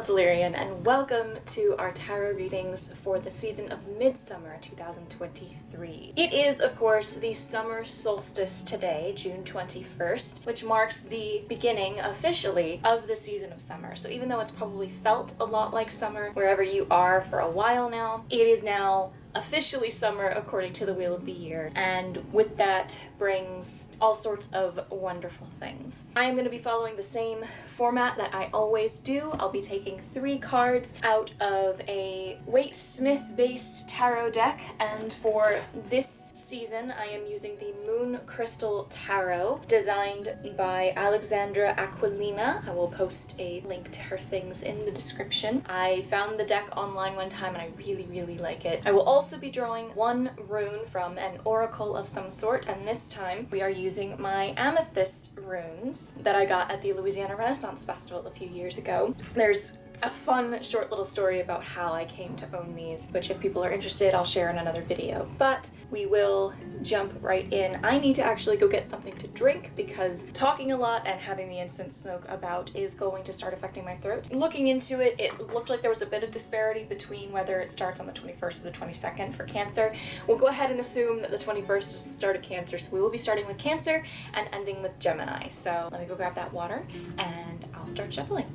It's Alirien, and welcome to our tarot readings for the season of Midsummer 2023. It is, of course, the summer solstice today, June 21st, which marks the beginning, officially, of the season of summer. So even though it's probably felt a lot like summer wherever you are for a while now, it is now officially summer according to the Wheel of the Year, and with that brings all sorts of wonderful things. I am going to be following the same format that I always do. I'll be taking 3 cards out of a Waite Smith based tarot deck, and for this season I am using the Moon Crystal Tarot, designed by Alexandra Aquilina. I will post a link to her things in the description. I found the deck online one time and I really like it. I will also be drawing 1 rune from an oracle of some sort, and this time we are using my Amethyst runes that I got at the Louisiana Renaissance Festival a few years ago. There's a fun short little story about how I came to own these, which if people are interested, I'll share in another video. But we will jump right in. I need to actually go get something to drink because talking a lot and having the incense smoke about is going to start affecting my throat. Looking into it, it looked like there was a bit of disparity between whether it starts on the 21st or the 22nd for Cancer. We'll go ahead and assume that the 21st is the start of Cancer, so we will be starting with Cancer and ending with Gemini. So let me go grab that water and I'll start shuffling.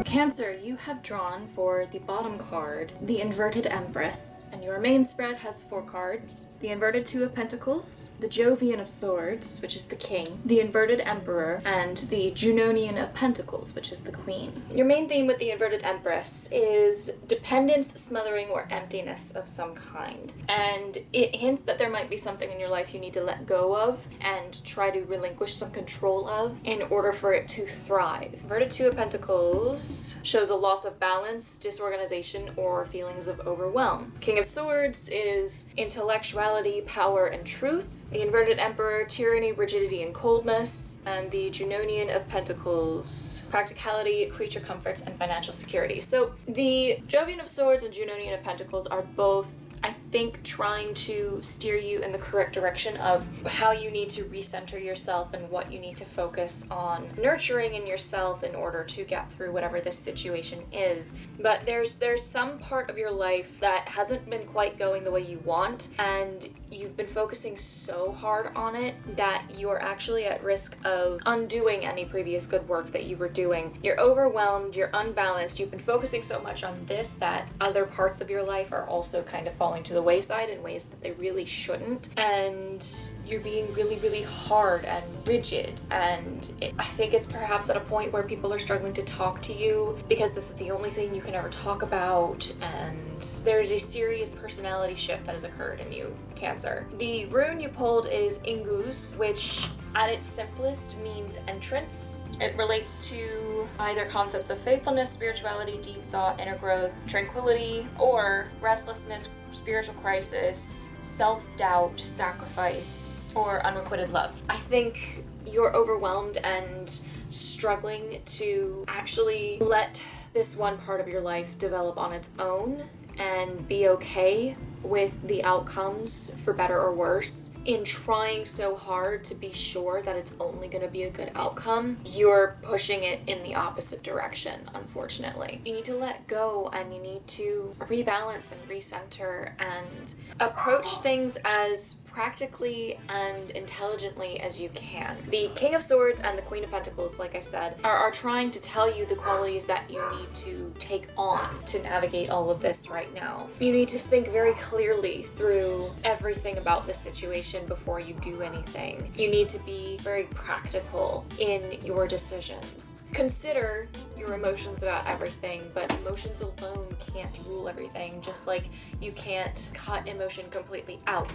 Cancer, you have drawn for the bottom card the Inverted Empress, and your main spread has 4 cards. The Inverted Two of Pentacles, the Jovian of Swords, which is the King, the Inverted Emperor, and the Junonian of Pentacles, which is the Queen. Your main theme with the Inverted Empress is dependence, smothering, or emptiness of some kind. And it hints that there might be something in your life you need to let go of and try to relinquish some control of in order for it to thrive. Inverted Two of Pentacles shows a loss of balance, disorganization, or feelings of overwhelm. King of Swords is intellectuality, power, and truth. The Inverted Emperor, tyranny, rigidity, and coldness. And the Junonian of Pentacles, practicality, creature comforts, and financial security. So the Jovian of Swords and Junonian of Pentacles are both, I think, trying to steer you in the correct direction of how you need to recenter yourself and what you need to focus on nurturing in yourself in order to get through whatever this situation is. But there's some part of your life that hasn't been quite going the way you want, and you've been focusing so hard on it that you're actually at risk of undoing any previous good work that you were doing. You're overwhelmed, you're unbalanced, you've been focusing so much on this that other parts of your life are also kind of falling to the wayside in ways that they really shouldn't, and you're being really hard and rigid, and I think it's perhaps at a point where people are struggling to talk to you because this is the only thing you can ever talk about, and there's a serious personality shift that has occurred in you, Cancer. The rune you pulled is Inguz, which at its simplest means entrance. It relates to either concepts of faithfulness, spirituality, deep thought, inner growth, tranquility, or restlessness, spiritual crisis, self-doubt, sacrifice, or unrequited love. I think you're overwhelmed and struggling to actually let this one part of your life develop on its own and be okay with the outcomes, for better or worse. In trying so hard to be sure that it's only going to be a good outcome, you're pushing it in the opposite direction, unfortunately. You need to let go, and you need to rebalance and recenter and approach things as practically and intelligently as you can. The King of Swords and the Queen of Pentacles, like I said, are trying to tell you the qualities that you need to take on to navigate all of this right now. You need to think very clearly through everything about this situation before you do anything. You need to be very practical in your decisions. Consider your emotions about everything, but emotions alone can't rule everything, just like you can't cut emotion completely out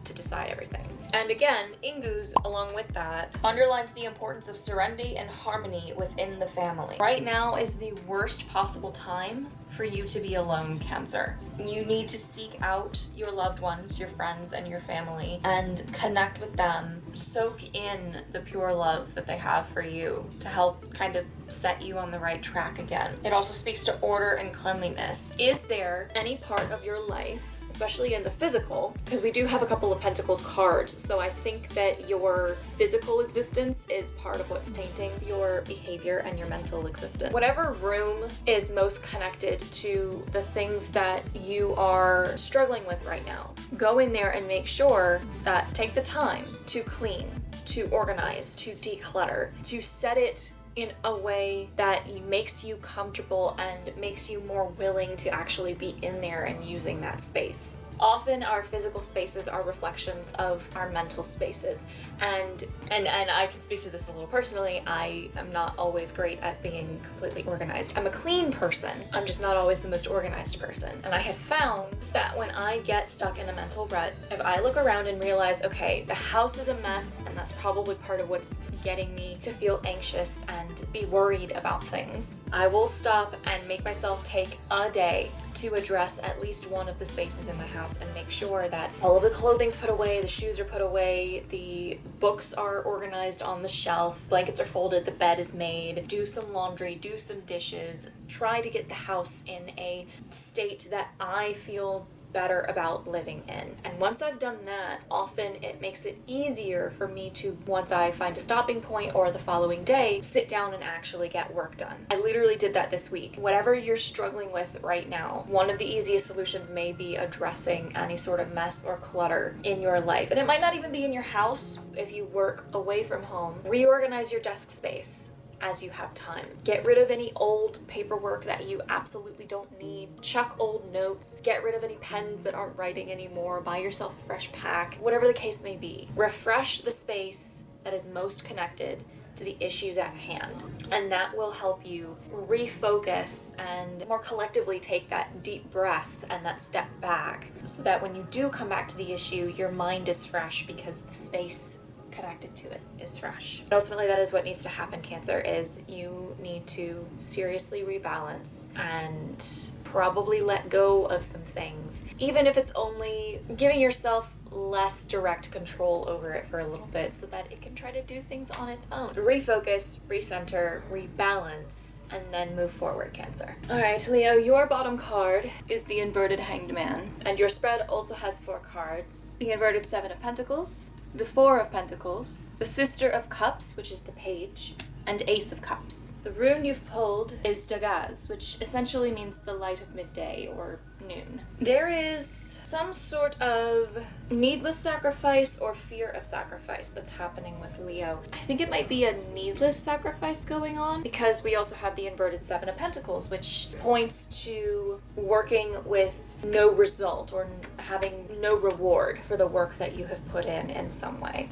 to decide everything. And again, Ingu's, along with that, underlines the importance of serenity and harmony within the family. Right now is the worst possible time for you to be alone, Cancer. You need to seek out your loved ones, your friends, and your family, and connect with them. Soak in the pure love that they have for you to help kind of set you on the right track again. It also speaks to order and cleanliness. Is there any part of your life, especially in the physical, because we do have a couple of Pentacles cards, so I think that your physical existence is part of what's tainting your behavior and your mental existence. Whatever room is most connected to the things that you are struggling with right now, go in there and make sure that take the time to clean, to organize, to declutter, to set it in a way that makes you comfortable and makes you more willing to actually be in there and using that space. Often our physical spaces are reflections of our mental spaces, and I can speak to this a little personally. I am not always great at being completely organized. I'm a clean person, I'm just not always the most organized person. And I have found that when I get stuck in a mental rut, if I look around and realize, okay, the house is a mess, and that's probably part of what's getting me to feel anxious and be worried about things, I will stop and make myself take a day to address at least one of the spaces in my house and make sure that all of the clothing's put away, the shoes are put away, the books are organized on the shelf, blankets are folded, the bed is made, do some laundry, do some dishes, try to get the house in a state that I feel better about living in. And once I've done that, often it makes it easier for me to, once I find a stopping point or the following day, sit down and actually get work done. I literally did that this week. Whatever you're struggling with right now, one of the easiest solutions may be addressing any sort of mess or clutter in your life. And it might not even be in your house. If you work away from home, reorganize your desk space as you have time. Get rid of any old paperwork that you absolutely don't need. Chuck old notes. Get rid of any pens that aren't writing anymore. Buy yourself a fresh pack. Whatever the case may be. Refresh the space that is most connected to the issues at hand. And that will help you refocus and more collectively take that deep breath and that step back, so that when you do come back to the issue, your mind is fresh because the space connected to it is fresh. But ultimately, that is what needs to happen, Cancer, is you need to seriously rebalance and probably let go of some things, even if it's only giving yourself less direct control over it for a little bit so that it can try to do things on its own. Refocus, recenter, rebalance, and then move forward, Cancer. Alright, Leo, your bottom card is the inverted Hanged Man, and your spread also has 4 cards. The inverted 7 of Pentacles, the 4 of Pentacles, the Sister of Cups, which is the Page, and Ace of Cups. The rune you've pulled is Dagaz, which essentially means the light of midday or noon. There is some sort of needless sacrifice or fear of sacrifice that's happening with Leo. I think it might be a needless sacrifice going on because we also have the inverted 7 of Pentacles, which points to working with no result or having no reward for the work that you have put in some way.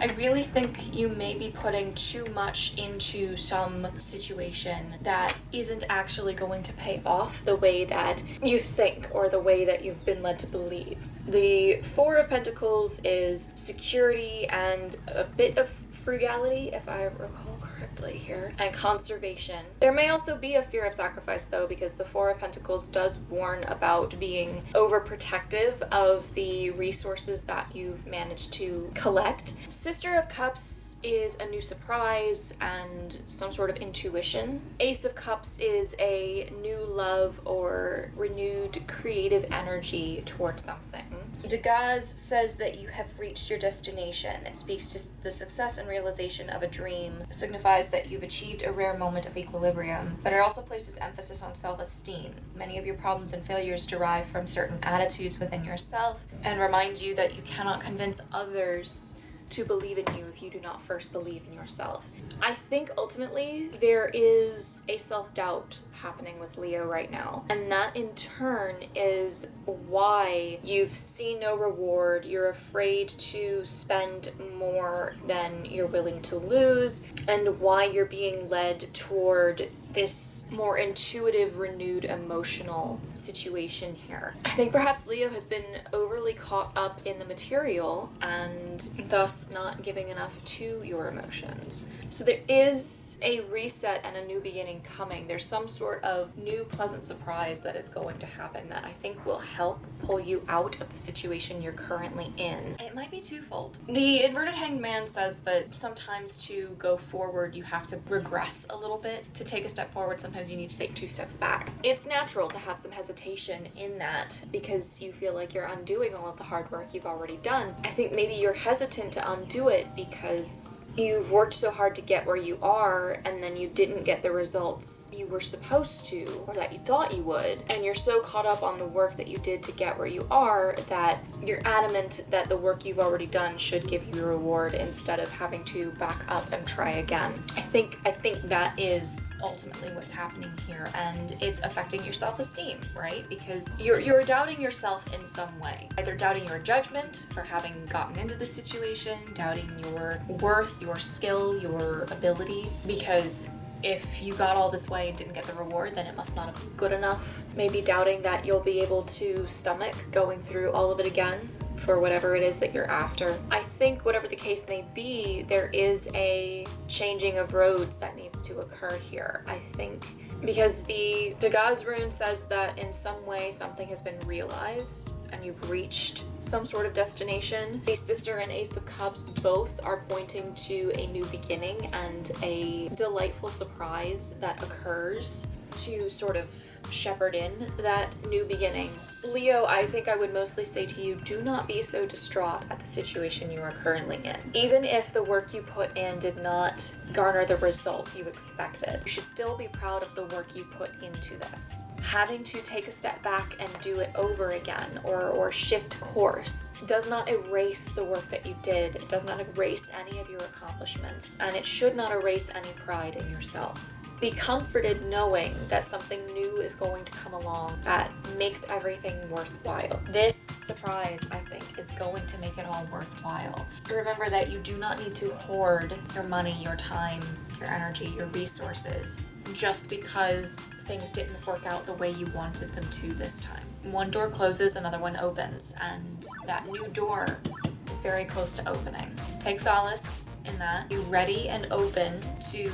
I really think you may be putting too much into some situation that isn't actually going to pay off the way that you think or the way that you've been led to believe. The 4 of Pentacles is security and a bit of frugality, if I recall correctly here, and conservation. There may also be a fear of sacrifice though, because the 4 of Pentacles does warn about being overprotective of the resources that you've managed to collect. Sister of Cups is a new surprise and some sort of intuition. Ace of Cups is a new love or renewed creative energy towards something. Degas says that you have reached your destination. It speaks to the success and realization of a dream. It signifies that you've achieved a rare moment of equilibrium, but it also places emphasis on self-esteem. Many of your problems and failures derive from certain attitudes within yourself and reminds you that you cannot convince others to believe in you if you do not first believe in yourself. I think ultimately there is a self-doubt happening with Leo right now, and that in turn is why you've seen no reward. You're afraid to spend more than you're willing to lose, and why you're being led toward this more intuitive, renewed emotional situation here. I think perhaps Leo has been overly caught up in the material and thus not giving enough to your emotions. So there is a reset and a new beginning coming. There's some sort of new pleasant surprise that is going to happen that I think will help pull you out of the situation you're currently in. It might be twofold. The inverted hanged man says that sometimes to go forward you have to regress a little bit. To take a step forward, sometimes you need to take 2 steps back. It's natural to have some hesitation in that because you feel like you're undoing all of the hard work you've already done. I think maybe you're hesitant to undo it because you've worked so hard to get where you are, and then you didn't get the results you were supposed to or that you thought you would, and you're so caught up on the work that you did to get where you are that you're adamant that the work you've already done should give you a reward instead of having to back up and try again. I think that is ultimately what's happening here, and it's affecting your self-esteem, right? Because you're doubting yourself in some way, either doubting your judgment for having gotten into the situation, doubting your worth, your skill, your ability, because if you got all this way and didn't get the reward, then it must not have been good enough. Maybe doubting that you'll be able to stomach going through all of it again for whatever it is that you're after. I think whatever the case may be, there is a changing of roads that needs to occur here. I think because the Degas rune says that in some way something has been realized and you've reached some sort of destination. The Sister and Ace of Cups both are pointing to a new beginning and a delightful surprise that occurs to sort of shepherd in that new beginning. Leo, I think I would mostly say to you, do not be so distraught at the situation you are currently in. Even if the work you put in did not garner the result you expected, you should still be proud of the work you put into this. Having to take a step back and do it over again or shift course does not erase the work that you did. It does not erase any of your accomplishments, and it should not erase any pride in yourself. Be comforted knowing that something new is going to come along that makes everything worthwhile. This surprise, I think, is going to make it all worthwhile. Remember that you do not need to hoard your money, your time, your energy, your resources, just because things didn't work out the way you wanted them to this time. One door closes, another one opens, and that new door is very close to opening. Take solace in that. Be ready and open to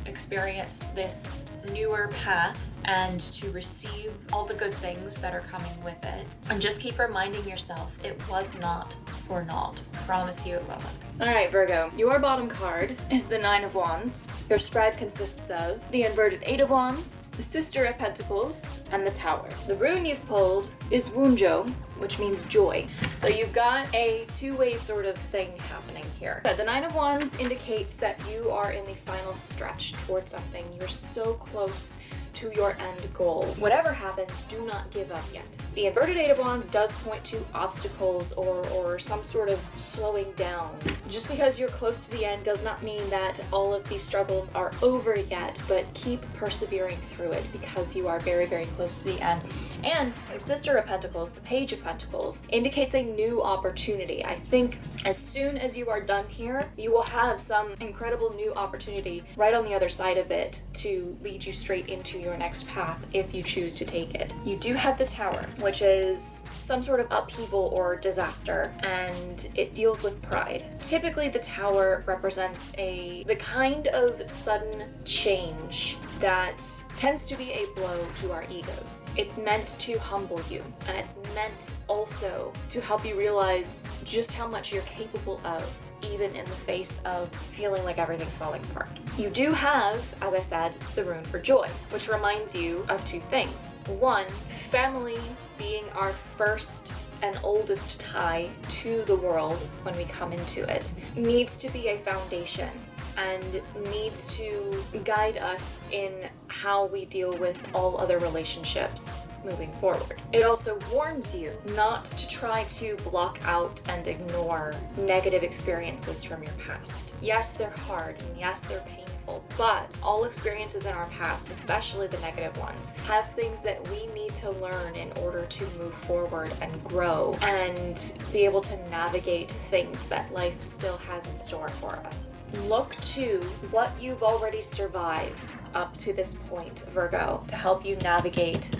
experience this newer path and to receive all the good things that are coming with it. And just keep reminding yourself it was not for naught. Promise you it wasn't. Alright, Virgo, your bottom card is the 9 of Wands. Your spread consists of the inverted 8 of Wands, the Sister of Pentacles, and the Tower. The rune you've pulled is Wunjo, which means joy. So you've got a two-way sort of thing happening here. The 9 of Wands indicates that you are in the final stretch towards something. You're so close to your end goal. Whatever happens, do not give up yet. The inverted 8 of Wands does point to obstacles or some sort of slowing down. Just because you're close to the end does not mean that all of these struggles are over yet, but keep persevering through it because you are very, very close to the end. And the Sister of Pentacles, the Page of Pentacles, indicates a new opportunity. I think as soon as you are done here, you will have some incredible new opportunity right on the other side of it to lead you straight into your next path if you choose to take it. You do have the Tower, which is some sort of upheaval or disaster, and it deals with pride. Typically, the Tower represents the kind of sudden change that tends to be a blow to our egos. It's meant to humble you, and it's meant also to help you realize just how much you're capable of, even in the face of feeling like everything's falling apart. You do have, as I said, the rune for joy, which reminds you of two things. One, family being our first and oldest tie to the world when we come into it, needs to be a foundation and needs to guide us in how we deal with all other relationships moving forward. It also warns you not to try to block out and ignore negative experiences from your past. Yes, they're hard, and yes, they're painful, but all experiences in our past, especially the negative ones, have things that we need to learn in order to move forward and grow and be able to navigate things that life still has in store for us. Look to what you've already survived up to this point, Virgo, to help you navigate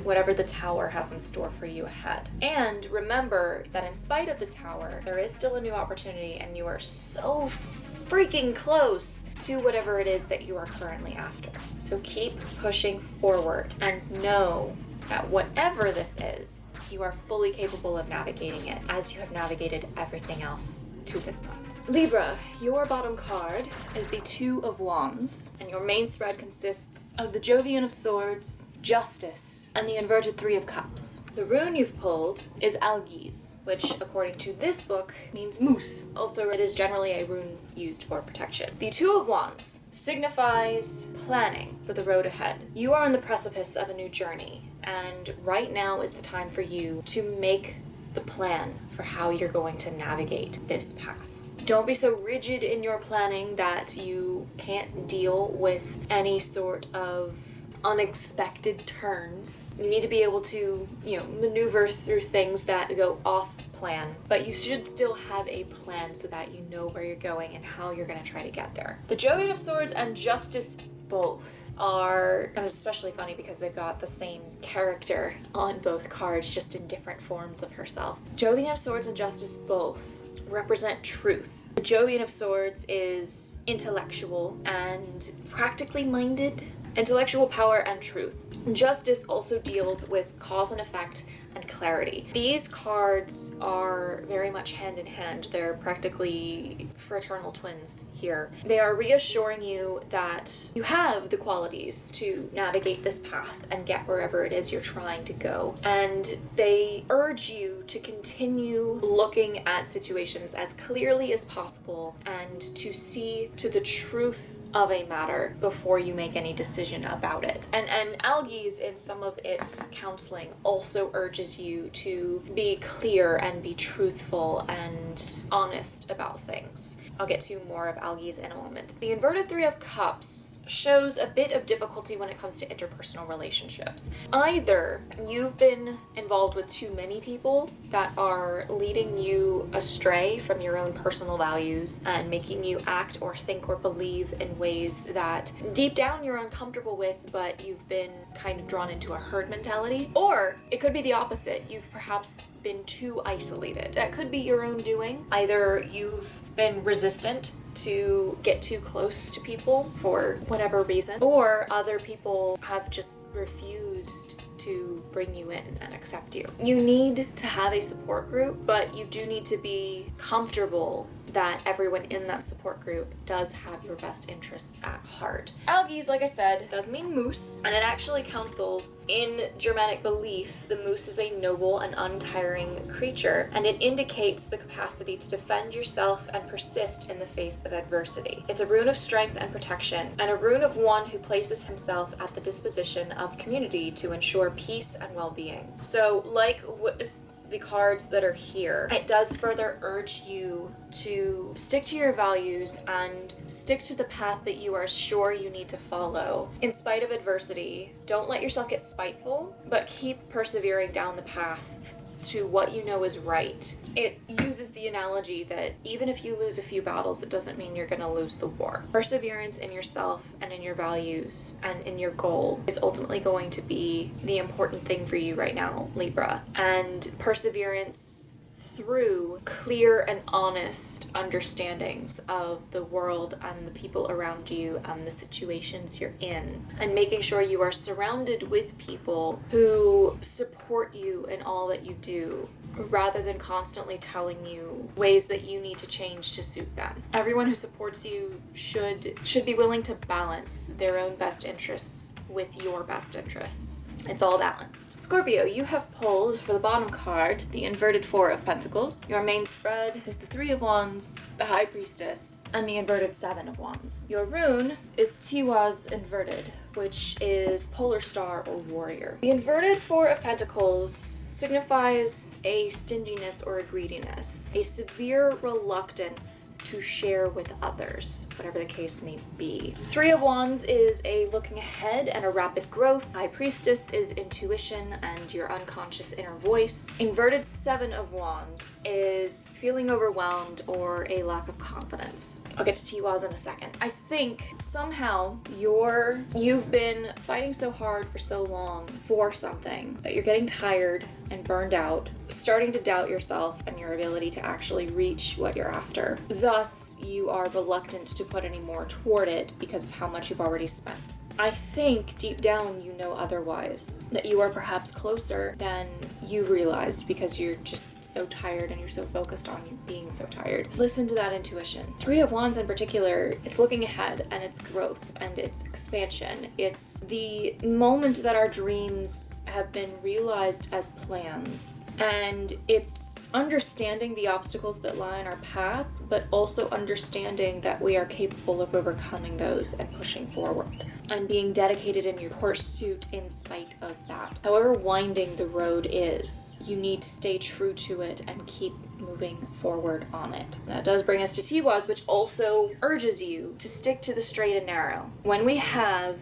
whatever the tower has in store for you ahead. And remember that in spite of the tower, there is still a new opportunity, and you are so freaking close to whatever it is that you are currently after. So keep pushing forward and know that whatever this is, you are fully capable of navigating it as you have navigated everything else to this point. Libra, your bottom card is the Two of Wands, and your main spread consists of the Jovian of Swords, Justice, and the inverted Three of Cups. The rune you've pulled is Algies, which, according to this book, means moose. Also, it is generally a rune used for protection. The Two of Wands signifies planning for the road ahead. You are on the precipice of a new journey, and right now is the time for you to make the plan for how you're going to navigate this path. Don't be so rigid in your planning that you can't deal with any sort of unexpected turns. You need to be able to, maneuver through things that go off plan, but you should still have a plan so that you know where you're going and how you're going to try to get there. The Jovian of Swords and Justice both are, and it's especially funny because they've got the same character on both cards, just in different forms of herself. Jovian of Swords and Justice both represent truth. The Jovian of Swords is intellectual and practically minded, intellectual power and truth. Justice also deals with cause and effect and clarity. These cards are very much hand in hand. They're practically fraternal twins here. They are reassuring you that you have the qualities to navigate this path and get wherever it is you're trying to go. And they urge you to continue looking at situations as clearly as possible and to see to the truth of a matter before you make any decision about it. And Algies, in some of its counseling, also urges you to be clear and be truthful and honest about things. I'll get to more of Algies in a moment. The inverted Three of Cups shows a bit of difficulty when it comes to interpersonal relationships. Either you've been involved with too many people that are leading you astray from your own personal values and making you act or think or believe in ways that deep down you're uncomfortable with, but you've been kind of drawn into a herd mentality. Or it could be the opposite. You've perhaps been too isolated. That could be your own doing. Either you've been resistant to get too close to people for whatever reason, or other people have just refused to bring you in and accept you. You need to have a support group, but you do need to be comfortable that everyone in that support group does have your best interests at heart. Algies, like I said, does mean moose, and it actually counsels in Germanic belief the moose is a noble and untiring creature, and it indicates the capacity to defend yourself and persist in the face of adversity. It's a rune of strength and protection, and a rune of one who places himself at the disposition of community to ensure peace and well-being. So, like with the cards that are here, it does further urge you to stick to your values and stick to the path that you are sure you need to follow. In spite of adversity, don't let yourself get spiteful, but keep persevering down the path to what you know is right. It uses the analogy that even if you lose a few battles, it doesn't mean you're going to lose the war. Perseverance in yourself and in your values and in your goal is ultimately going to be the important thing for you right now, Libra. And perseverance through clear and honest understandings of the world and the people around you and the situations you're in, and making sure you are surrounded with people who support you in all that you do, rather than constantly telling you ways that you need to change to suit them. Everyone who supports you should be willing to balance their own best interests with your best interests. It's all balanced. Scorpio, you have pulled for the bottom card the inverted Four of Pentacles. Your main spread is the Three of Wands, the High Priestess, and the inverted Seven of Wands. Your rune is Tiwa's inverted, which is Polar Star or Warrior. The inverted Four of Pentacles signifies a stinginess or a greediness, a severe reluctance to share with others, whatever the case may be. Three of Wands is a looking ahead and a rapid growth. High Priestess is intuition and your unconscious inner voice. Inverted Seven of Wands is feeling overwhelmed or a lack of confidence. I'll get to Tiwa's in a second. I think somehow you've been fighting so hard for so long for something that you're getting tired and burned out, starting to doubt yourself and your ability to actually reach what you're after. Thus, you are reluctant to put any more toward it because of how much you've already spent. I think deep down you know otherwise, that you are perhaps closer than you realized because you're just so tired and you're so focused on being so tired. Listen to that intuition. Three of Wands in particular, it's looking ahead and it's growth and it's expansion. It's the moment that our dreams have been realized as plans. And it's understanding the obstacles that lie in our path, but also understanding that we are capable of overcoming those and pushing forward, and being dedicated in your pursuit in spite of that. However winding the road is, you need to stay true to it and keep moving forward on it. That does bring us to Tiwa's, which also urges you to stick to the straight and narrow. When we have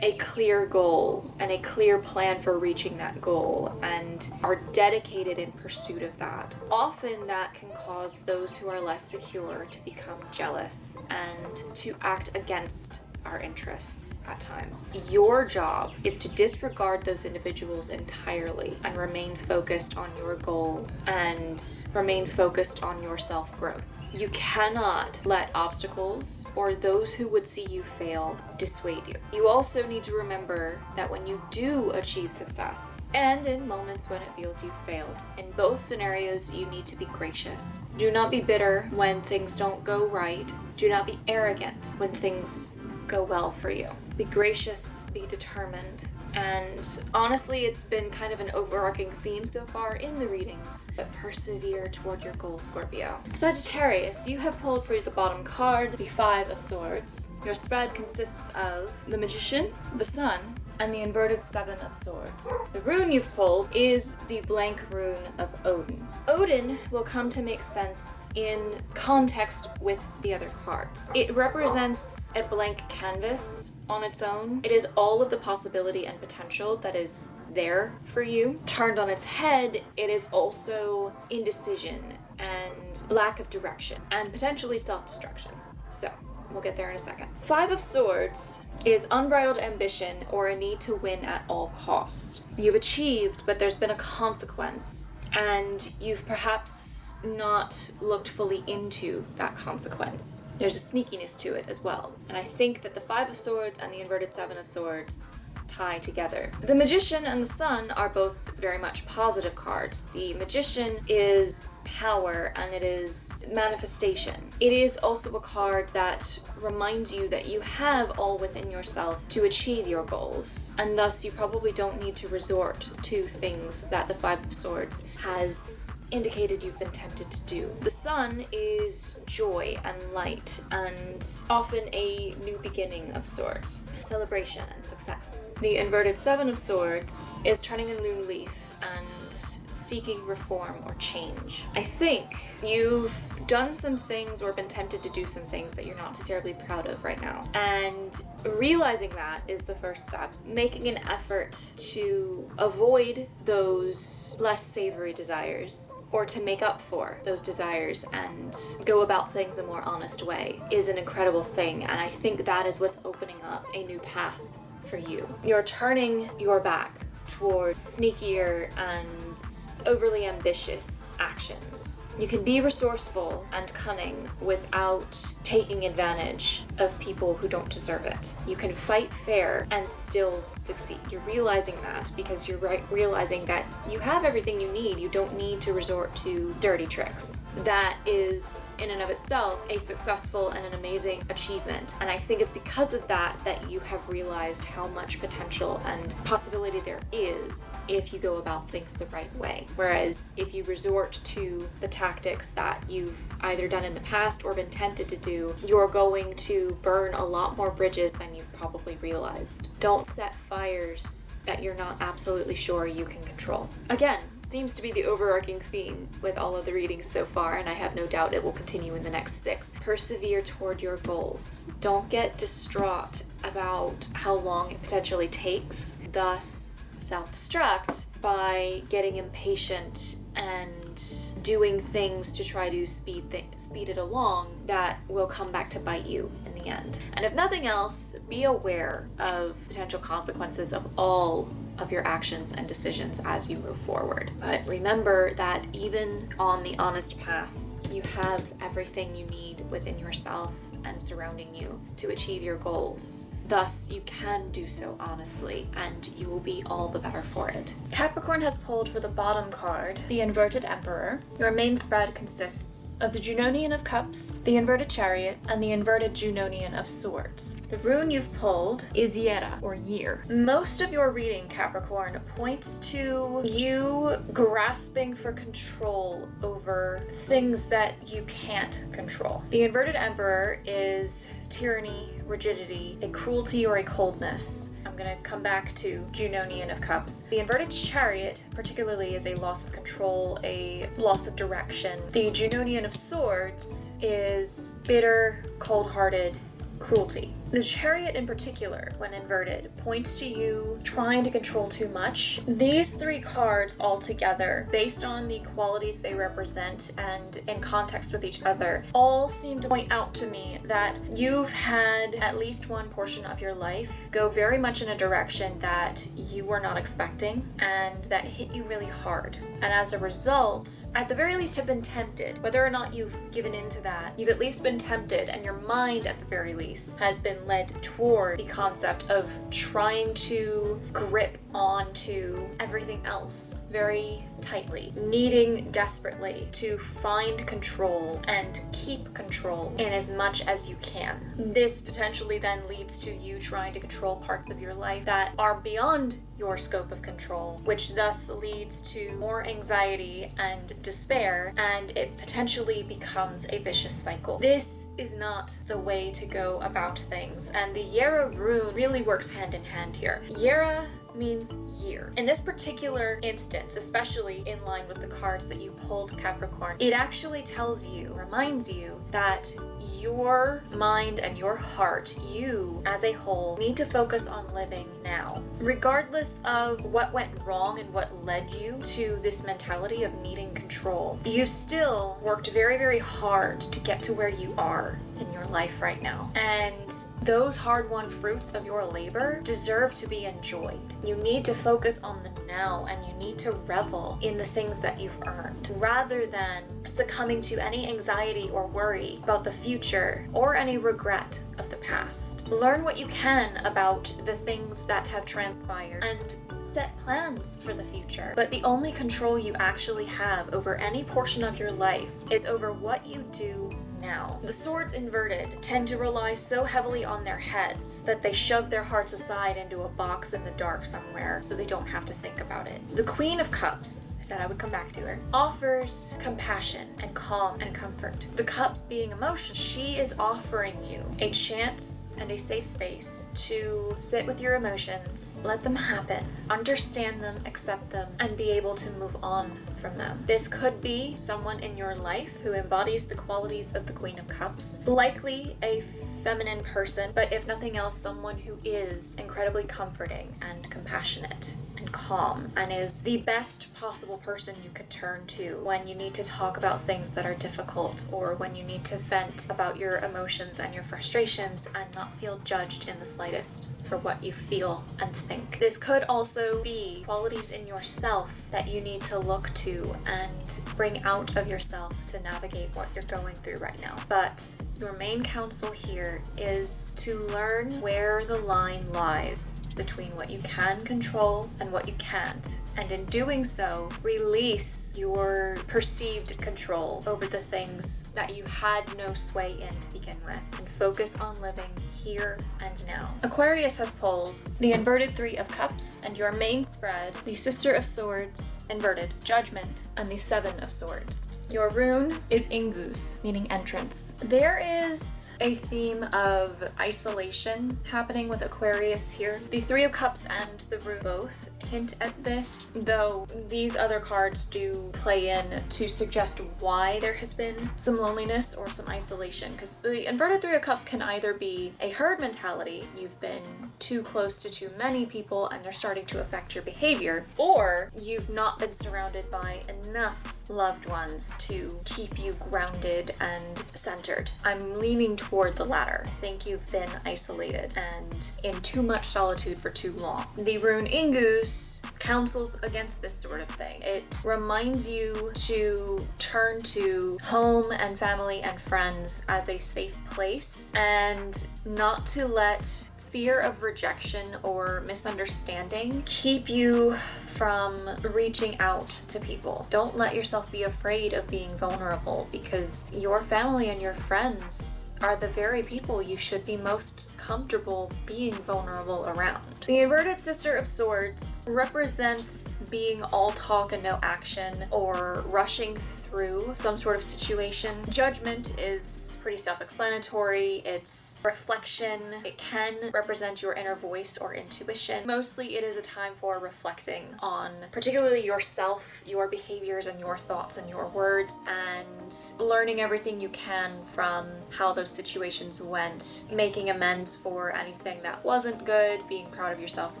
a clear goal and a clear plan for reaching that goal and are dedicated in pursuit of that, often that can cause those who are less secure to become jealous and to act against our interests at times. Your job is to disregard those individuals entirely and remain focused on your goal and remain focused on your self-growth. You cannot let obstacles or those who would see you fail dissuade you. You also need to remember that when you do achieve success, and in moments when it feels you failed, in both scenarios you need to be gracious. Do not be bitter when things don't go right. Do not be arrogant when things go well for you. Be gracious, be determined, and honestly it's been kind of an overarching theme so far in the readings, but persevere toward your goal, Scorpio. Sagittarius, you have pulled for the bottom card, the Five of Swords. Your spread consists of the Magician, the Sun, and the inverted Seven of Swords. The rune you've pulled is the blank rune of Odin. Odin will come to make sense in context with the other cards. It represents a blank canvas on its own. It is all of the possibility and potential that is there for you. Turned on its head, it is also indecision and lack of direction and potentially self-destruction. So, we'll get there in a second. Five of Swords is unbridled ambition or a need to win at all costs. You've achieved, but there's been a consequence, and you've perhaps not looked fully into that consequence. There's a sneakiness to it as well. And I think that the Five of Swords and the inverted Seven of Swords tie together. The Magician and the Sun are both very much positive cards. The Magician is power and it is manifestation. It is also a card that reminds you that you have all within yourself to achieve your goals, and thus you probably don't need to resort to things that the Five of Swords has indicated you've been tempted to do. The Sun is joy and light and often a new beginning of sorts, celebration and success. The inverted Seven of Swords is turning a new leaf and seeking reform or change. I think you've done some things or been tempted to do some things that you're not too terribly proud of right now. And realizing that is the first step. Making an effort to avoid those less savory desires or to make up for those desires and go about things a more honest way is an incredible thing. And I think that is what's opening up a new path for you. You're turning your back towards sneakier and overly ambitious actions. You can be resourceful and cunning without taking advantage of people who don't deserve it. You can fight fair and still succeed. You're realizing that because you're realizing that you have everything you need. You don't need to resort to dirty tricks. That is, in and of itself, a successful and an amazing achievement. And I think it's because of that that you have realized how much potential and possibility there is if you go about things the right way. Whereas if you resort to the tactics that you've either done in the past or been tempted to do, you're going to burn a lot more bridges than you've probably realized. Don't set fires that you're not absolutely sure you can control. Again, seems to be the overarching theme with all of the readings so far, and I have no doubt it will continue in the next 6. Persevere toward your goals. Don't get distraught about how long it potentially takes, thus self-destruct by getting impatient and doing things to try to speed it along that will come back to bite you in the end. And if nothing else, be aware of potential consequences of all of your actions and decisions as you move forward. But remember that even on the honest path, you have everything you need within yourself and surrounding you to achieve your goals. Thus, you can do so honestly, and you will be all the better for it. Capricorn has pulled for the bottom card, the inverted Emperor. Your main spread consists of the Junonian of Cups, the inverted Chariot, and the inverted Junonian of Swords. The rune you've pulled is Yera, or year. Most of your reading, Capricorn, points to you grasping for control over things that you can't control. The inverted Emperor is tyranny, rigidity, a cruelty, or a coldness. I'm going to come back to Junonian of Cups. The inverted Chariot, particularly, is a loss of control, a loss of direction. The Junonian of Swords is bitter, cold-hearted cruelty. The Chariot in particular, when inverted, points to you trying to control too much. These 3 cards all together, based on the qualities they represent and in context with each other, all seem to point out to me that you've had at least one portion of your life go very much in a direction that you were not expecting and that hit you really hard. And as a result, at the very least have been tempted. Whether or not you've given into that, you've at least been tempted, and your mind at the very least has been led toward the concept of trying to grip onto everything else very tightly, needing desperately to find control and keep control in as much as you can. This potentially then leads to you trying to control parts of your life that are beyond your scope of control, which thus leads to more anxiety and despair, and it potentially becomes a vicious cycle. This is not the way to go about things, and the Yera rune really works hand in hand here. Yera means year. In this particular instance, especially in line with the cards that you pulled, Capricorn, it actually tells you, reminds you that your mind and your heart, you as a whole, need to focus on living now. Regardless of what went wrong and what led you to this mentality of needing control, you still worked very, very hard to get to where you are in your life right now. And those hard-won fruits of your labor deserve to be enjoyed. You need to focus on the now, and you need to revel in the things that you've earned, rather than succumbing to any anxiety or worry about the future or any regret of the past. Learn what you can about the things that have transpired and set plans for the future. But the only control you actually have over any portion of your life is over what you do now. The swords inverted tend to rely so heavily on their heads that they shove their hearts aside into a box in the dark somewhere so they don't have to think about it. The Queen of Cups, I said I would come back to her, offers compassion and calm and comfort. The cups being emotion, she is offering you a chance and a safe space to sit with your emotions, let them happen, understand them, accept them, and be able to move on from them. This could be someone in your life who embodies the qualities of the Queen of Cups, likely a feminine person, but if nothing else, someone who is incredibly comforting and compassionate and calm, and is the best possible person you could turn to when you need to talk about things that are difficult, or when you need to vent about your emotions and your frustrations and not feel judged in the slightest for what you feel and think. This could also be qualities in yourself that you need to look to and bring out of yourself to navigate what you're going through right now. But your main counsel here is to learn where the line lies between what you can control and what you can't. And in doing so, release your perceived control over the things that you had no sway in to begin with, and focus on living here and now. Aquarius has pulled the inverted Three of Cups, and your main spread, the Sister of Swords, inverted, Judgment, and the Seven of Swords. Your rune is Ingus, meaning entrance. There is a theme of isolation happening with Aquarius here. The Three of Cups and the rune both hint at this, though these other cards do play in to suggest why there has been some loneliness or some isolation, because the inverted Three of Cups can either be a herd mentality, you've been too close to too many people and they're starting to affect your behavior, or you've not been surrounded by enough loved ones to keep you grounded and centered. I'm leaning toward the latter. I think you've been isolated and in too much solitude for too long. The rune Ingus counsels against this sort of thing. It reminds you to turn to home and family and friends as a safe place, and not to let fear of rejection or misunderstanding keep you from reaching out to people. Don't let yourself be afraid of being vulnerable, because your family and your friends are the very people you should be most comfortable being vulnerable around. The inverted Sister of Swords represents being all talk and no action, or rushing through some sort of situation. Judgment is pretty self-explanatory. It's reflection. It can represent your inner voice or intuition. Mostly it is a time for reflecting on particularly yourself, your behaviors and your thoughts and your words, and learning everything you can from how those situations went, making amends for anything that wasn't good, being proud of yourself for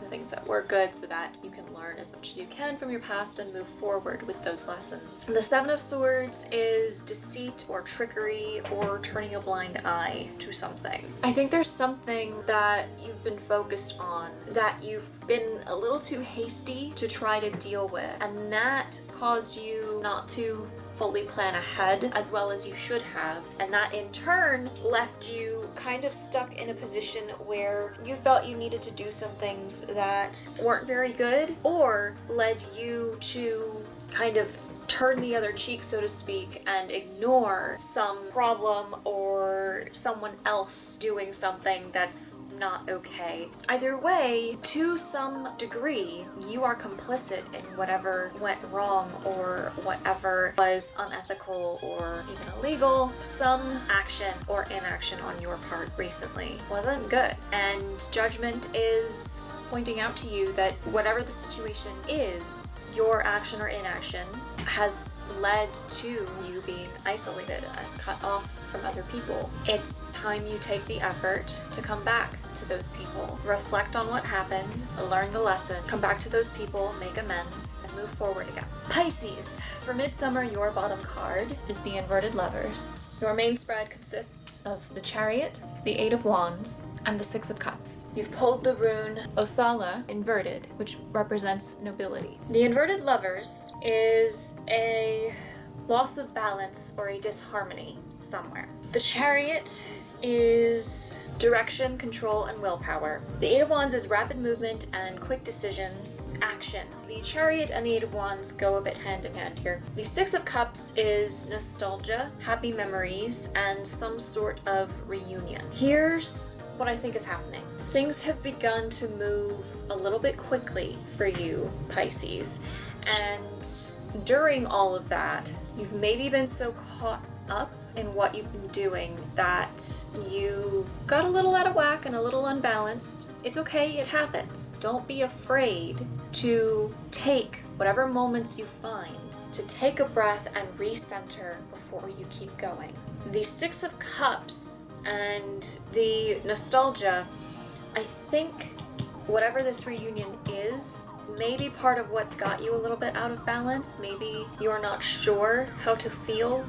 the things that were good so that you can learn as much as you can from your past and move forward with those lessons. The Seven of Swords is deceit or trickery or turning a blind eye to something. I think there's something that you've been focused on that you've been a little too hasty to try to deal with, and that caused you not to fully plan ahead as well as you should have, and that in turn left you kind of stuck in a position where you felt you needed to do some things that weren't very good, or led you to kind of turn the other cheek, so to speak, and ignore some problem or someone else doing something that's not okay. Either way, to some degree, you are complicit in whatever went wrong or whatever was unethical or even illegal. Some action or inaction on your part recently wasn't good, and Judgment is pointing out to you that whatever the situation is, your action or inaction has led to you being isolated and cut off from other people. It's time you take the effort to come back to those people, reflect on what happened, learn the lesson, come back to those people, make amends, and move forward again. Pisces, for Midsummer, your bottom card is the inverted Lovers. Your main spread consists of the Chariot, the Eight of Wands, and the Six of Cups. You've pulled the rune Othala inverted, which represents nobility. The inverted Lovers is a loss of balance or a disharmony somewhere. The Chariot is direction, control, and willpower. The Eight of Wands is rapid movement and quick decisions, action. The Chariot and the Eight of Wands go a bit hand in hand here. The Six of Cups is nostalgia, happy memories, and some sort of reunion. Here's what I think is happening. Things have begun to move a little bit quickly for you, Pisces, and during all of that, you've maybe been so caught up in what you've been doing that you got a little out of whack and a little unbalanced. It's okay, it happens. Don't be afraid to take whatever moments you find to take a breath and recenter before you keep going. The Six of Cups and the nostalgia, I think whatever this reunion is, maybe part of what's got you a little bit out of balance. Maybe you're not sure how to feel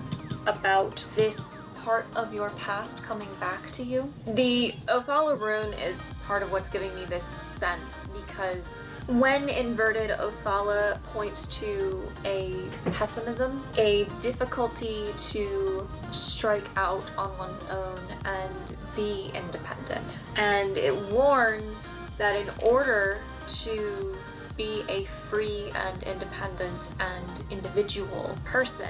about this part of your past coming back to you. The Othala rune is part of what's giving me this sense, because when inverted, Othala points to a pessimism, a difficulty to strike out on one's own and be independent. And it warns that in order to be a free and independent and individual person,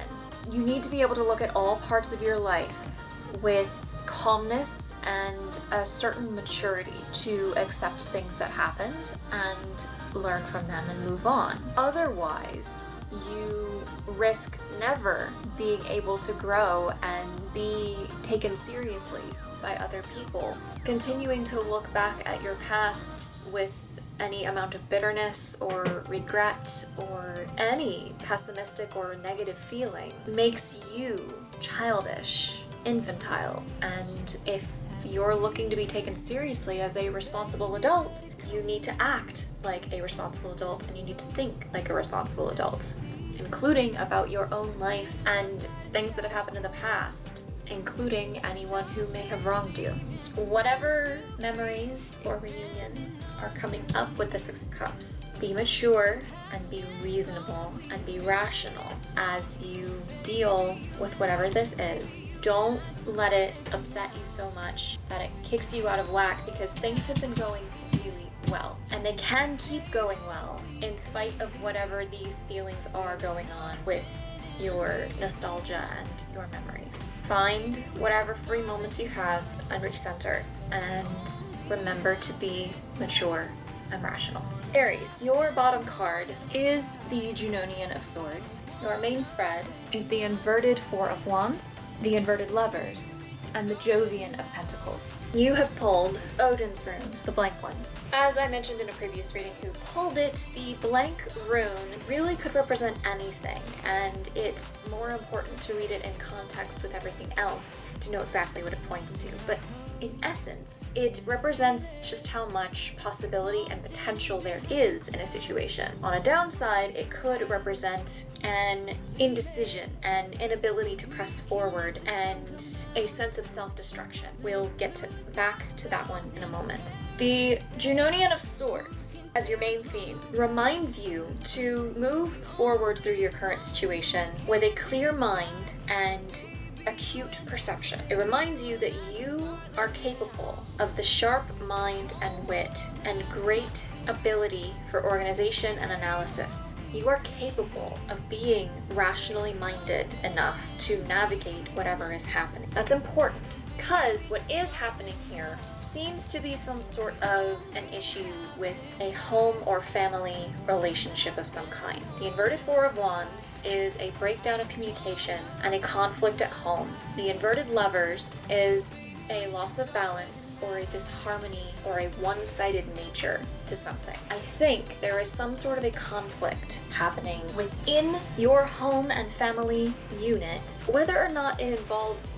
you need to be able to look at all parts of your life with calmness and a certain maturity to accept things that happened and learn from them and move on. Otherwise, you risk never being able to grow and be taken seriously by other people. Continuing to look back at your past with any amount of bitterness or regret or any pessimistic or negative feeling makes you childish, infantile, and if you're looking to be taken seriously as a responsible adult, you need to act like a responsible adult and you need to think like a responsible adult, including about your own life and things that have happened in the past, including anyone who may have wronged you. Whatever memories or reunion are coming up with the Six of Cups, be mature and be reasonable and be rational as you deal with whatever this is. Don't let it upset you so much that it kicks you out of whack, because things have been going really well and they can keep going well in spite of whatever these feelings are going on with your nostalgia and your memories. Find whatever free moments you have and recenter, and remember to be mature and rational. Aries, your bottom card is the Junonian of Swords. Your main spread is the inverted Four of Wands, the inverted Lovers, and the Jovian of Pentacles. You have pulled Odin's rune, the blank one. As I mentioned in a previous reading who pulled it, the blank rune really could represent anything, and it's more important to read it in context with everything else to know exactly what it points to. But in essence, it represents just how much possibility and potential there is in a situation. On a downside, it could represent an indecision, an inability to press forward, and a sense of self-destruction. We'll get back to that one in a moment. The Junonian of Swords, as your main theme, reminds you to move forward through your current situation with a clear mind and acute perception. It reminds you that you are capable of the sharp mind and wit and great ability for organization and analysis. You are capable of being rationally minded enough to navigate whatever is happening. That's important, because what is happening here seems to be some sort of an issue with a home or family relationship of some kind. The inverted Four of Wands is a breakdown of communication and a conflict at home. The inverted Lovers is a loss of balance or a disharmony or a one-sided nature to something. I think there is some sort of a conflict happening within your home and family unit. Whether or not it involves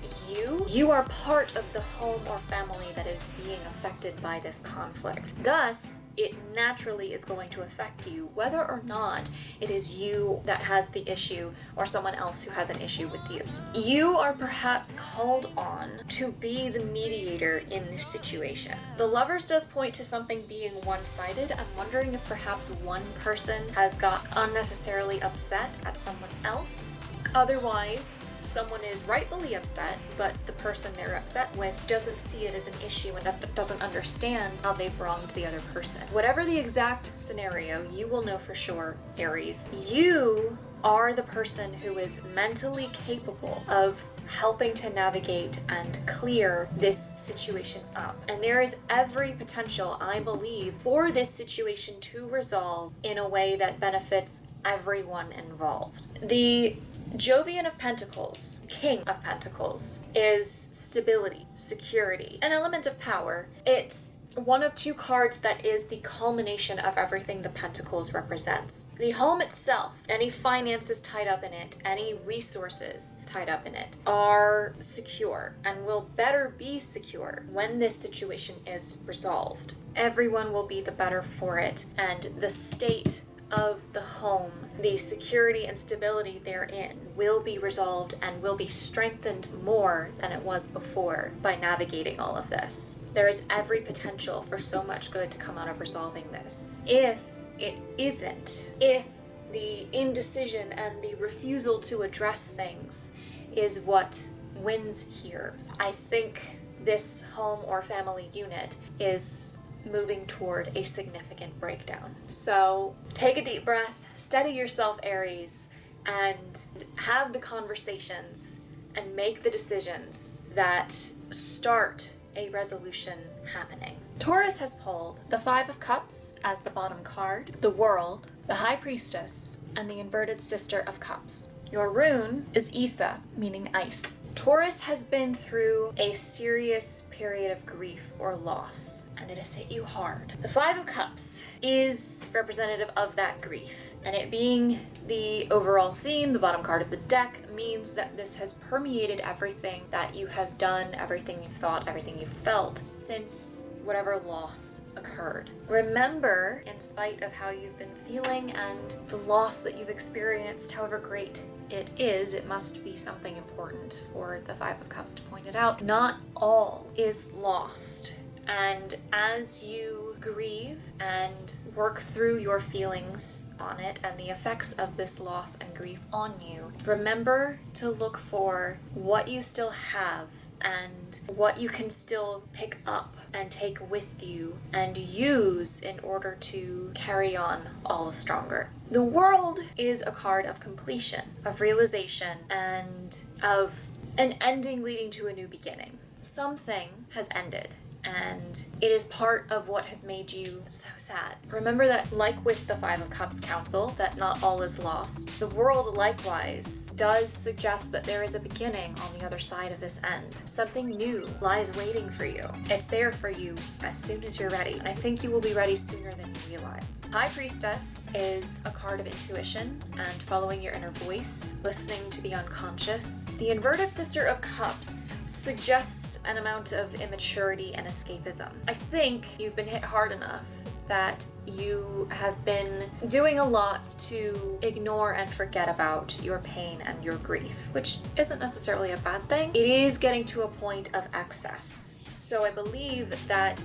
you are part of the home or family that is being affected by this conflict. Thus, it naturally is going to affect you, whether or not it is you that has the issue or someone else who has an issue with you. You are perhaps called on to be the mediator in this situation. The Lovers does point to something being one-sided. I'm wondering if perhaps one person has got unnecessarily upset at someone else. Otherwise, someone is rightfully upset, but the person they're upset with doesn't see it as an issue and doesn't understand how they've wronged the other person. Whatever the exact scenario, you will know for sure, Aries, you are the person who is mentally capable of helping to navigate and clear this situation up. And there is every potential, I believe, for this situation to resolve in a way that benefits everyone involved. The Jovian of Pentacles, King of Pentacles, is stability, security, an element of power. It's one of two cards that is the culmination of everything the Pentacles represents. The home itself, any finances tied up in it, any resources tied up in it, are secure and will better be secure when this situation is resolved. Everyone will be the better for it, and the state of the home, the security and stability therein, will be resolved and will be strengthened more than it was before by navigating all of this. There is every potential for so much good to come out of resolving this. If it isn't, if the indecision and the refusal to address things is what wins here, I think this home or family unit is moving toward a significant breakdown. So take a deep breath, steady yourself, Aries, and have the conversations and make the decisions that start a resolution happening. Taurus has pulled the Five of Cups as the bottom card, the World, the High Priestess, and the Inverted Sister of Cups. Your rune is Isa, meaning ice. Taurus has been through a serious period of grief or loss, and it has hit you hard. The Five of Cups is representative of that grief, and it being the overall theme, the bottom card of the deck, means that this has permeated everything that you have done, everything you've thought, everything you've felt since whatever loss occurred. Remember, in spite of how you've been feeling and the loss that you've experienced, however great it is, it must be something important for the Five of Cups to point it out. Not all is lost. And as you grieve and work through your feelings on it and the effects of this loss and grief on you, remember to look for what you still have and what you can still pick up and take with you and use in order to carry on all the stronger. The World is a card of completion, of realization, and of an ending leading to a new beginning. Something has ended, and it is part of what has made you so sad. Remember that, like with the Five of Cups council, that not all is lost. The World, likewise, does suggest that there is a beginning on the other side of this end. Something new lies waiting for you. It's there for you as soon as you're ready, and I think you will be ready sooner than you realize. High Priestess is a card of intuition and following your inner voice, listening to the unconscious. The Inverted Sister of Cups suggests an amount of immaturity and escapism. I think you've been hit hard enough that you have been doing a lot to ignore and forget about your pain and your grief, which isn't necessarily a bad thing. It is getting to a point of excess. So I believe that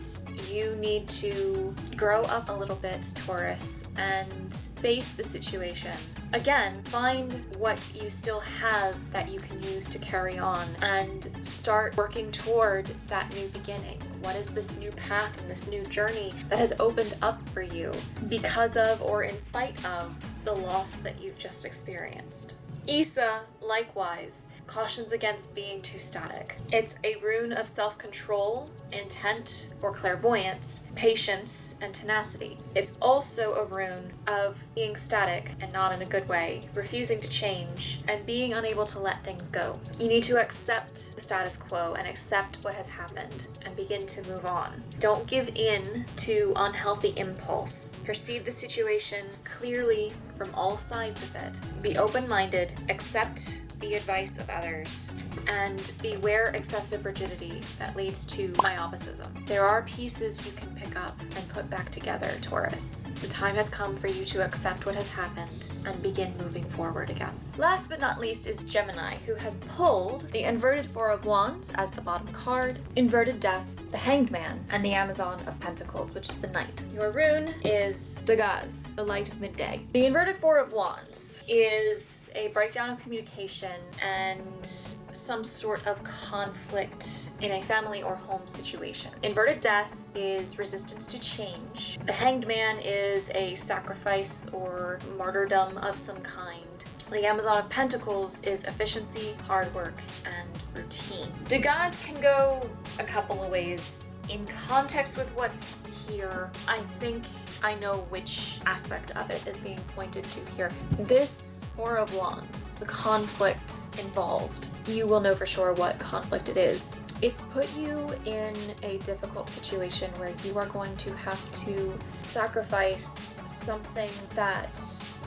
you need to grow up a little bit, Taurus, and face the situation. Again, find what you still have that you can use to carry on and start working toward that new beginning. What is this new path and this new journey that has opened up for you because of or in spite of the loss that you've just experienced? Isa, likewise, cautions against being too static. It's a rune of self-control, intent, or clairvoyance, patience, and tenacity. It's also a rune of being static and not in a good way, refusing to change, and being unable to let things go. You need to accept the status quo and accept what has happened and begin to move on. Don't give in to unhealthy impulse. Perceive the situation clearly from all sides of it. Be open-minded, accept the advice of others, and beware excessive rigidity that leads to myopicism. There are pieces you can pick up and put back together, Taurus. The time has come for you to accept what has happened and begin moving forward again. Last but not least is Gemini, who has pulled the Inverted Four of Wands as the bottom card, Inverted Death, the Hanged Man, and the Amazon of Pentacles, which is the Knight. Your rune is Dagaz, the light of midday. The Inverted Four of Wands is a breakdown of communication and some sort of conflict in a family or home situation. Inverted Death is resistance to change. The Hanged Man is a sacrifice or martyrdom of some kind. The Amazon of Pentacles is efficiency, hard work, and routine. Dagaz can go a couple of ways. In context with what's here, I think I know which aspect of it is being pointed to here. This Four of Wands, the conflict involved, you will know for sure what conflict it is. It's put you in a difficult situation where you are going to have to sacrifice something that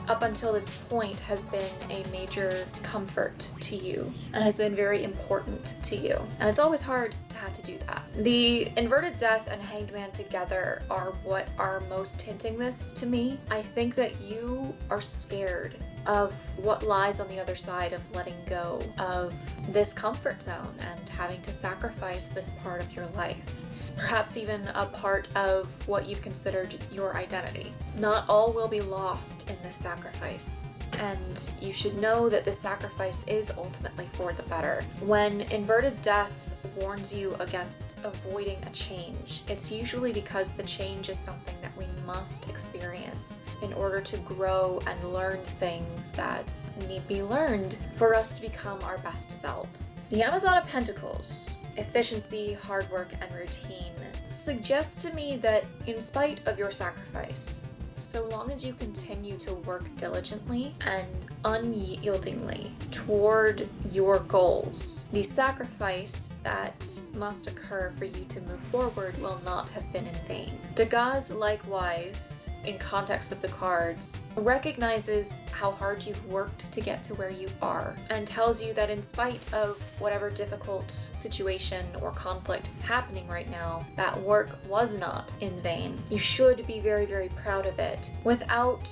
up until this point has been a major comfort to you and has been very important to you. And it's always hard to have to do that. The inverted death and hanged man together are what are most hinting this to me. I think that you are scared of what lies on the other side of letting go of this comfort zone and having to sacrifice this part of your life. Perhaps even a part of what you've considered your identity. Not all will be lost in this sacrifice, and you should know that this sacrifice is ultimately for the better. When inverted death warns you against avoiding a change, it's usually because the change is something that we must experience in order to grow and learn things that need be learned for us to become our best selves. The Amazon of Pentacles, efficiency, hard work, and routine, suggests to me that in spite of your sacrifice, so long as you continue to work diligently and unyieldingly toward your goals, the sacrifice that must occur for you to move forward will not have been in vain. Degas, likewise, in context of the cards, recognizes how hard you've worked to get to where you are and tells you that in spite of whatever difficult situation or conflict is happening right now, that work was not in vain. You should be very, very proud of it without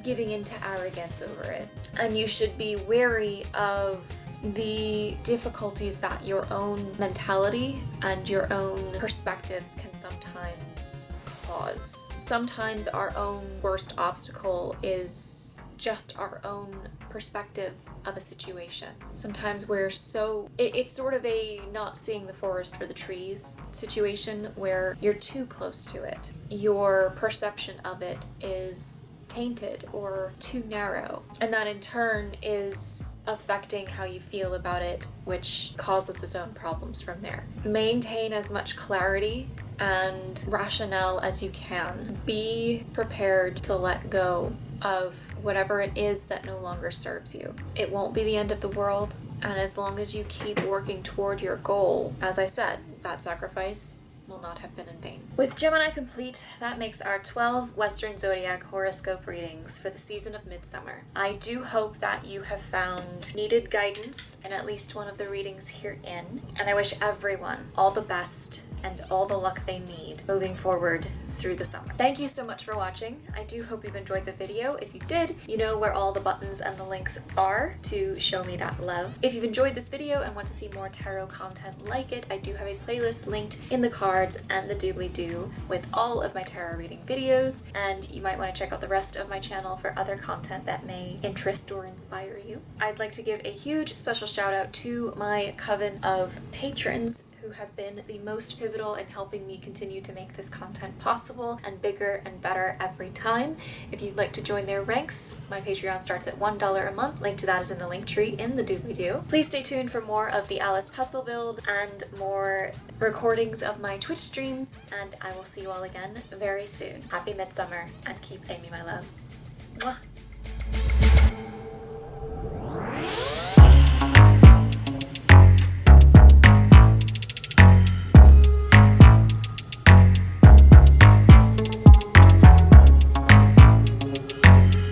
giving into arrogance over it. And you should be wary of the difficulties that your own mentality and your own perspectives can sometimes cause. Sometimes our own worst obstacle is just our own perspective of a situation. Sometimes we're it's sort of a not seeing the forest for the trees situation where you're too close to it. Your perception of it is tainted or too narrow, and that in turn is affecting how you feel about it, which causes its own problems from there. Maintain as much clarity and rationale as you can. Be prepared to let go of whatever it is that no longer serves you. It won't be the end of the world, and as long as you keep working toward your goal, as I said, that sacrifice will not have been in vain. With Gemini complete, that makes our 12 Western Zodiac horoscope readings for the season of Midsummer. I do hope that you have found needed guidance in at least one of the readings herein, and I wish everyone all the best and all the luck they need moving forward through the summer. Thank you so much for watching. I do hope you've enjoyed the video. If you did, you know where all the buttons and the links are to show me that love. If you've enjoyed this video and want to see more tarot content like it, I do have a playlist linked in the cards and the doobly-doo with all of my tarot reading videos, and you might want to check out the rest of my channel for other content that may interest or inspire you. I'd like to give a huge special shout out to my coven of patrons who have been the most pivotal in helping me continue to make this content possible and bigger and better every time. If you'd like to join their ranks, my Patreon starts at $1 a month. Link to that is in the link tree in the doobly-doo. Please stay tuned for more of the Alice Pestle build and more recordings of my Twitch streams, and I will see you all again very soon. Happy Midsummer, and keep aiming, my loves. Mwah!